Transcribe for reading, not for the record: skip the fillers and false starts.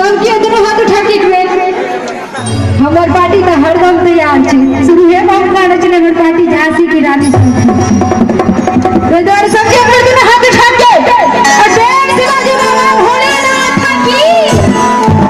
सबके दोनों हाथ उठा के हमार पार्टी तो हरदम तैयार छे शुरू है हम गाना चले हमार पार्टी झांसी की रानी तो दौड़ सबके अपने दोनों हाथ उठा के और जय शिवाजी बाबा भोलेनाथ की